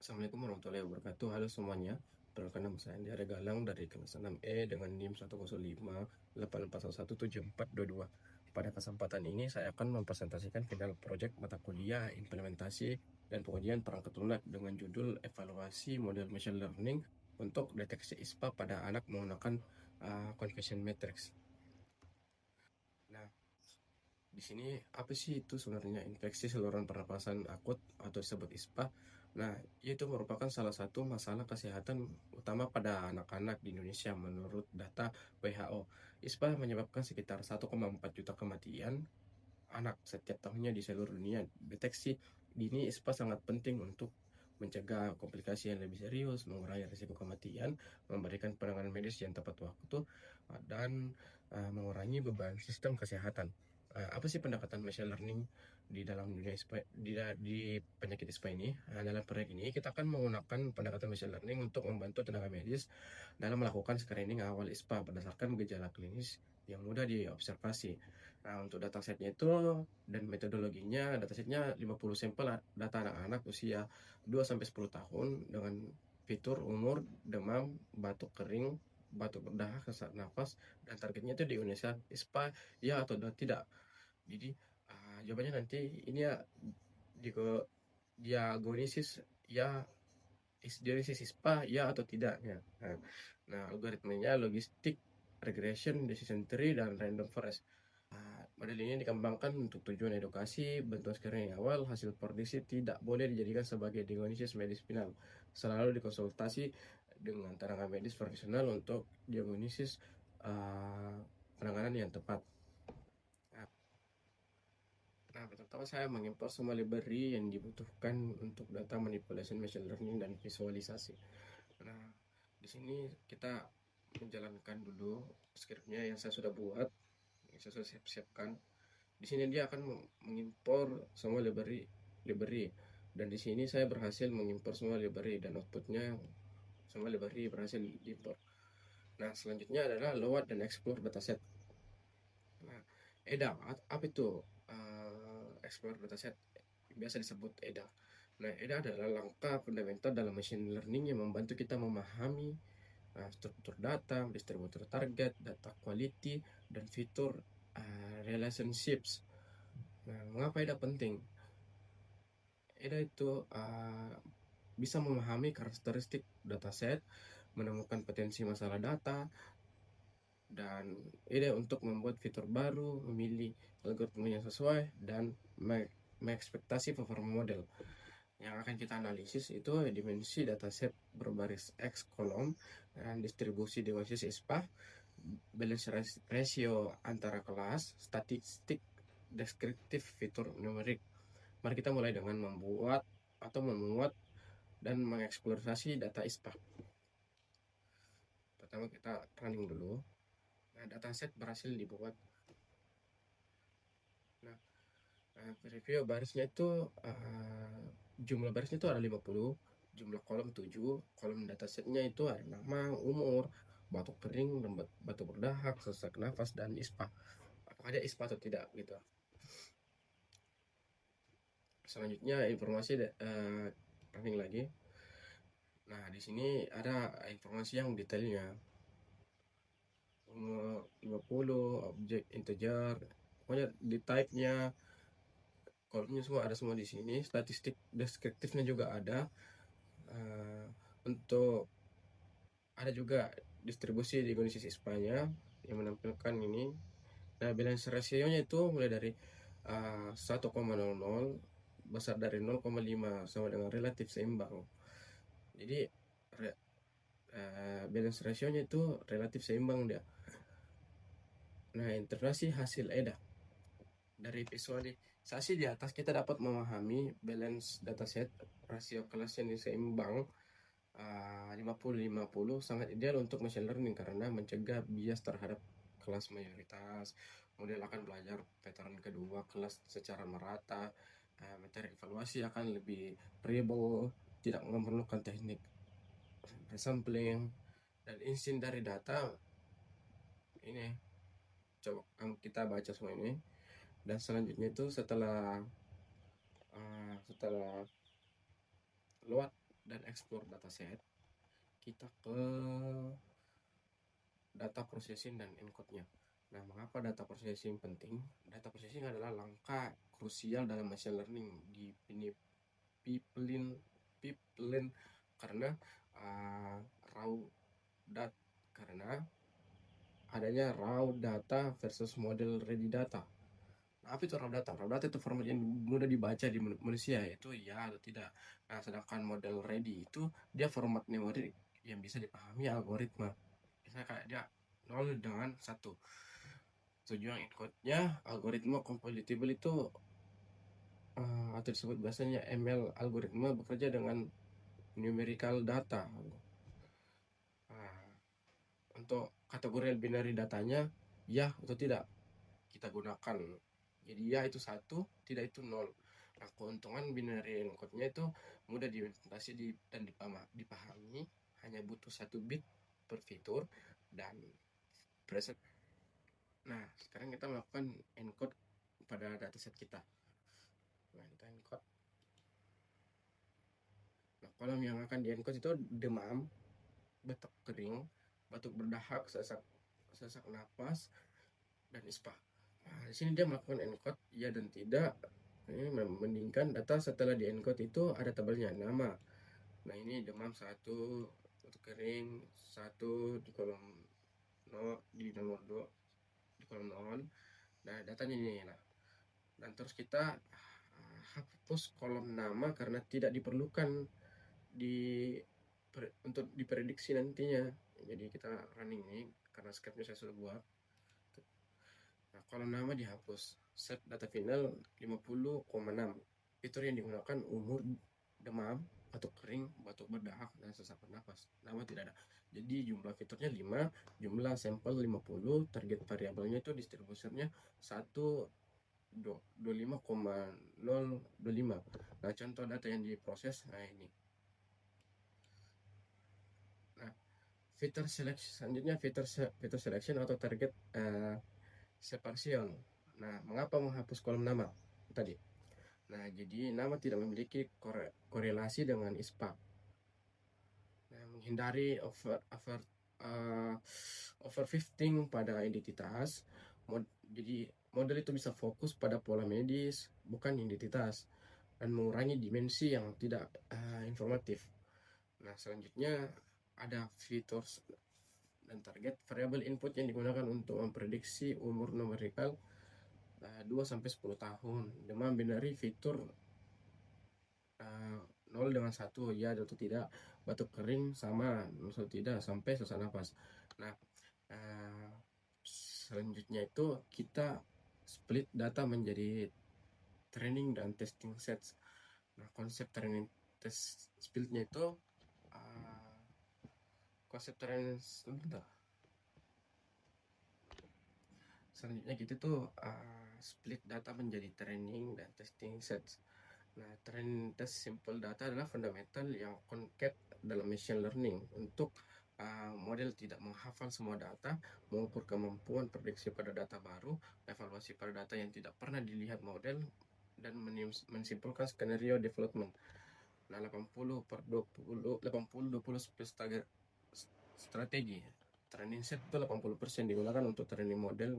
Assalamualaikum warahmatullahi wabarakatuh. Halo semuanya. Perkenalkan nama saya Andi Arya Galang dari kelas 6E dengan NIM 10588117422. Pada kesempatan ini saya akan mempresentasikan final proyek mata kuliah implementasi dan pengujian perangkat lunak dengan judul evaluasi model machine learning untuk deteksi ISPA pada anak menggunakan conversion matrix. Nah, di sini apa sih itu sebenarnya infeksi saluran pernapasan akut atau disebut ISPA? Nah, itu merupakan salah satu masalah kesehatan utama pada anak-anak di Indonesia menurut data WHO. ISPA menyebabkan sekitar 1,4 juta kematian anak setiap tahunnya di seluruh dunia. Deteksi dini ISPA sangat penting untuk mencegah komplikasi yang lebih serius, mengurangi risiko kematian, memberikan penanganan medis yang tepat waktu, dan mengurangi beban sistem kesehatan. Apa sih pendekatan machine learning di dalam dunia ISPA, di penyakit ISPA ini? Dalam proyek ini kita akan menggunakan pendekatan machine learning untuk membantu tenaga medis dalam melakukan screening awal ISPA berdasarkan gejala klinis yang mudah diobservasi. Nah, untuk datasetnya itu dan metodologinya, datasetnya 50 sampel data anak-anak usia 2 sampai 10 tahun dengan fitur umur, demam, batuk kering, batuk berdahak, sesak nafas, dan targetnya itu di Indonesia ISPA ya atau tidak. Jadi jawabannya nanti ini ya di diagnosis ya diagnosis ISPA ya atau tidak ya. Nah, algoritmenya logistik regression, decision tree, dan random forest. Model ini dikembangkan untuk tujuan edukasi, bantuan screening awal, hasil prediksi tidak boleh dijadikan sebagai diagnosis medis final. Selalu dikonsultasi dengan tenaga medis profesional untuk diagnosis uh, penanganan yang tepat. Nah, pertama saya mengimpor semua library yang dibutuhkan untuk data manipulation, machine learning, dan visualisasi. Nah, di sini kita menjalankan dulu skripnya yang saya sudah buat, yang saya sudah siapkan. Di sini dia akan mengimpor semua library dan di sini saya berhasil mengimpor semua library dan outputnya semua library berhasil diimpor. Nah, selanjutnya adalah load dan explore dataset. Nah, EDA apa itu? Explore dataset biasa disebut EDA. Nah, EDA adalah langkah fundamental dalam machine learning yang membantu kita memahami struktur data, distributor target, data quality, dan fitur relationships. Nah, mengapa EDA penting? EDA itu bisa memahami karakteristik dataset, menemukan potensi masalah data, dan EDA untuk membuat fitur baru, memilih algoritma yang sesuai, dan mengekspektasi performa model. Yang akan kita analisis itu dimensi dataset berbaris X kolom, dan distribusi dimensi ISPA, balance ratio antara kelas, statistik, deskriptif, fitur numerik. Mari kita mulai dengan membuat atau memuat dan mengeksplorasi data ISPA. Pertama kita running dulu. Nah, dataset berhasil dibuat. Nah, review barisnya itu jumlah barisnya itu ada 50, jumlah kolom 7, kolom datasetnya itu ada nama, umur, batuk kering, batuk berdahak, sesak nafas, dan ISPA. Apakah dia ISPA atau tidak gitu. Selanjutnya informasi running lagi. Nah, di sini ada informasi yang detailnya. Umur 50, objek integer, pokoknya di type-nya, kolomnya semua ada semua di sini. Statistik deskriptifnya juga ada. Untuk ada juga distribusi di kondisi ISPA-nya yang menampilkan ini. Nah, balance ratio-nya itu mulai dari 1,00 besar dari 0,5 sama dengan relatif seimbang. Jadi balance ratio-nya itu relatif seimbang dia. Nah, interpretasi hasil EDA dari visualisasi di atas kita dapat memahami balance dataset rasio kelas yang seimbang 50-50 sangat ideal untuk machine learning karena mencegah bias terhadap kelas mayoritas. Model akan belajar pattern kedua kelas secara merata. Materi evaluasi akan lebih reliable, tidak memerlukan teknik sampling dan insting dari data. Ini coba kita baca semua ini. Dan selanjutnya itu setelah load dan explore dataset, kita ke data processing dan encode-nya. Nah, mengapa data processing penting? Data processing adalah langkah krusial dalam machine learning di pipeline pipeline karena uh, raw dat karena adanya raw data versus model ready data. Nah, apa itu raw data? Raw data itu format yang mudah dibaca di manusia, yaitu ya atau tidak. Nah, sedangkan model ready itu dia format memori yang bisa dipahami algoritma. Misalnya kayak dia 0 dengan 1. Tujuan encode-nya algoritma compilable itu atau disebut biasanya ML algoritma bekerja dengan numerical data. Nah, untuk kategori binary datanya ya atau tidak kita gunakan. Jadi ya itu 1, tidak itu 0. Nah, keuntungan binary encode-nya itu mudah diimplementasi dan dipahami, hanya butuh 1 bit per fitur dan preset. Nah, sekarang kita melakukan encode pada dataset kita. Nah, kita encode. Nah, kolom yang akan di encode itu demam, batuk kering, batuk berdahak, sesak napas, dan ispa. Nah, di sini dia melakukan encode ya dan tidak. Ini membandingkan data setelah di encode itu ada tabelnya nama. Nah, ini demam 1, batuk kering 1 di kolom 0, di nomor 2 di kolom 0. Nah, datanya ini. Nah, dan terus kita hapus kolom nama karena tidak diperlukan untuk diprediksi nantinya. Jadi kita running ini karena scriptnya saya sudah buat. Nah, kolom nama dihapus. Set data final 50,6. Fitur yang digunakan umur, demam, batuk kering, batuk berdahak, dan sesak nafas. Nama tidak ada. Jadi jumlah fiturnya 5, jumlah sampel 50, target variabelnya itu distribusinya 125,025. Nah, contoh data yang diproses, nah ini. Nah, fitur selection selanjutnya fitur selection atau target separation. Nah, mengapa menghapus kolom nama tadi? Nah, jadi nama tidak memiliki korelasi dengan ISPA. Nah, menghindari overfitting pada identitas. Jadi model itu bisa fokus pada pola medis, bukan identitas, dan mengurangi dimensi yang tidak informatif. Nah, selanjutnya ada fitur dan target variabel input yang digunakan untuk memprediksi umur numerikal 2-10 tahun. Demam binary fitur 0 dengan 1 ya atau tidak, batuk kering sama atau tidak sampai sesak nafas. Nah, selanjutnya itu kita split data menjadi training dan testing sets. Nah, konsep training test splitnya itu konsep training selanjutnya gitu tuh split data menjadi training dan testing sets. Nah, training test simple data adalah fundamental yang concat dalam machine learning untuk model tidak menghafal semua data, mengukur kemampuan prediksi pada data baru, evaluasi pada data yang tidak pernah dilihat model, dan mensimpulkan skenario development. Nah, 80/20 strategi. Training set itu 80% digunakan untuk training model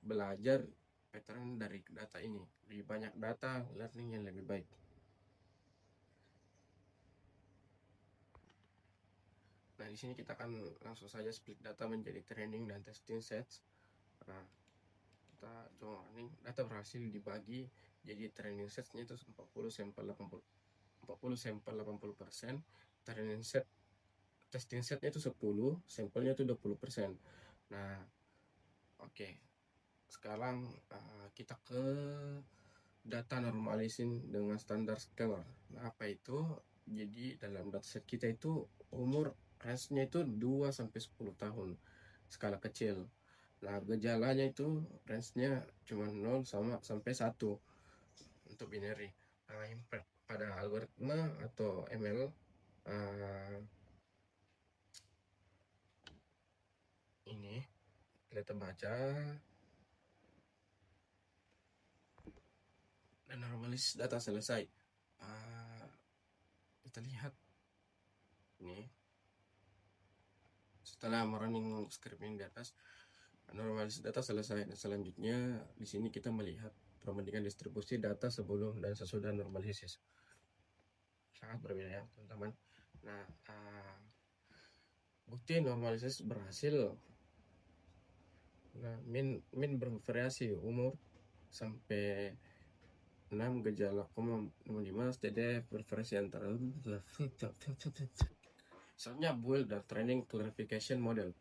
belajar pattern dari data ini. Lebih banyak data, learning yang lebih baik. Nah, di sini kita akan langsung saja split data menjadi training dan testing sets. Nah, kita coba running. Data berhasil dibagi jadi training setsnya itu 40 sampel 80%. Training set testing setnya itu 10, sampelnya itu 20%. Nah, oke. Sekarang kita ke data normalizing dengan standar scalar. Nah, apa itu? Jadi dalam dataset kita itu umur range-nya itu 2-10 tahun, skala kecil. Nah, gejalanya itu range-nya cuma 0 sampai 1 untuk binary. Nah, impact pada algoritma atau ML ini kita baca dan normalis data selesai. Kita lihat Ini setelah merunning scripting di atas, normalisasi data selesai. Dan selanjutnya di sini kita melihat perbandingan distribusi data sebelum dan sesudah normalisasi. Sangat berbeda ya teman-teman. Nah, bukti normalisasi berhasil. Nah, min bervariasi umur sampai 6 gejala 5 jadi bervariasi antara misalnya build dan training clarification model.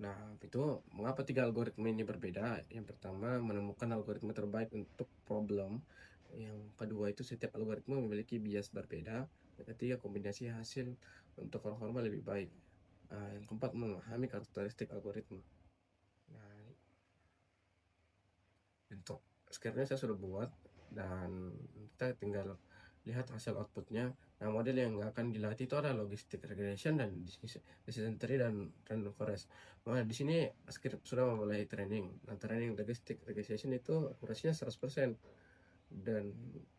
Nah, itu mengapa 3 algoritma ini berbeda? Yang pertama, menemukan algoritma terbaik untuk problem. Yang kedua itu setiap algoritma memiliki bias berbeda. Yang ketiga, kombinasi hasil untuk performa lebih baik. Yang keempat, memahami karakteristik algoritma. Nah, untuk skripnya saya sudah buat dan kita tinggal lihat hasil outputnya. Nah, model yang akan dilatih itu ada logistic regression dan decision tree dan random forest. Nah, di sini script sudah mulai training. Nah, training logistic regression itu akurasinya 100% dan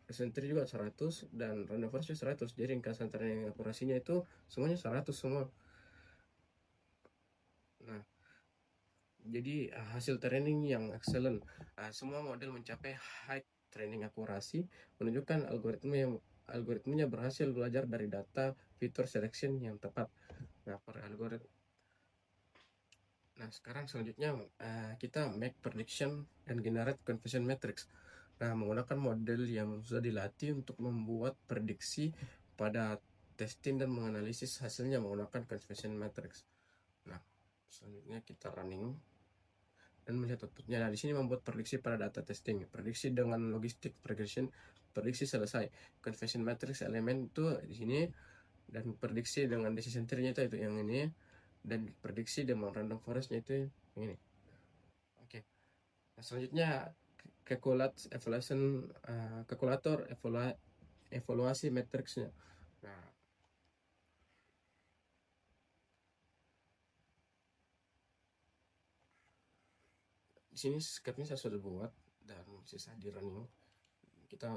decision tree juga 100 dan random forest juga 100. Jadi ringkasan training akurasinya itu semuanya 100 semua. Nah, jadi hasil training yang excellent. Semua model mencapai high training akurasi menunjukkan algoritmanya berhasil belajar dari data fitur selection yang tepat. Nah, per algoritma. Nah, sekarang selanjutnya kita make prediction dan generate confusion matrix. Nah, menggunakan model yang sudah dilatih untuk membuat prediksi pada testing dan menganalisis hasilnya menggunakan confusion matrix. Nah, selanjutnya kita running dan melihat outputnya. Nah, di sini membuat prediksi pada data testing, prediksi dengan logistic regression, prediksi selesai, confession matrix elemen itu di sini, dan prediksi dengan decision tree-nya itu yang ini, dan prediksi dengan random forest-nya itu yang ini. Oke. Nah, selanjutnya kalkulator evaluasi matrixnya. Nah, di sini script-nya saya sudah buat dan sisa di running. Kita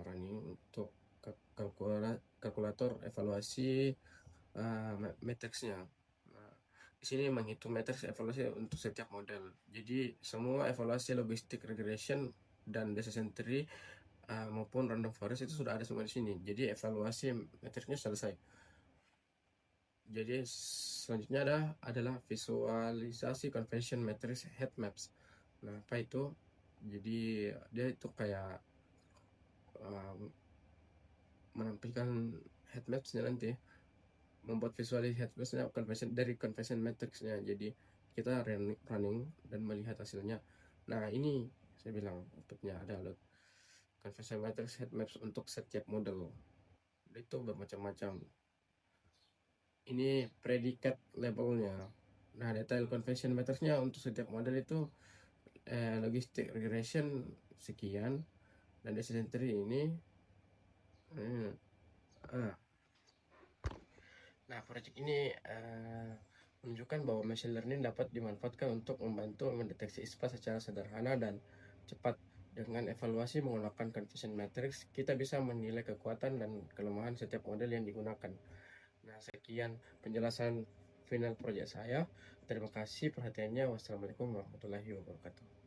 running untuk kalkulator evaluasi matriksnya. Nah, di sini menghitung matriks evaluasi untuk setiap model. Jadi semua evaluasi logistic regression dan decision tree maupun random forest itu sudah ada semua di sini. Jadi evaluasi matriksnya selesai. Jadi selanjutnya adalah visualisasi convention matrix heat maps. Nah, apa itu? Jadi dia itu kayak menampilkan heat maps-nya nanti, membuat visualisasi heat maps-nya dari convention matrix-nya. Jadi kita running dan melihat hasilnya. Nah, ini saya bilang outputnya ada load convention matrix heat maps untuk setiap model. Itu bermacam-macam. Ini predikat labelnya. Nah, detail convention matrix-nya untuk setiap model itu logistic regression sekian dan decision tree ini. Nah, proyek ini menunjukkan bahwa machine learning dapat dimanfaatkan untuk membantu mendeteksi ISPA secara sederhana dan cepat. Dengan evaluasi menggunakan confusion matrix, kita bisa menilai kekuatan dan kelemahan setiap model yang digunakan. Nah, sekian penjelasan final proyek saya. Terima kasih perhatiannya. Wassalamualaikum warahmatullahi wabarakatuh.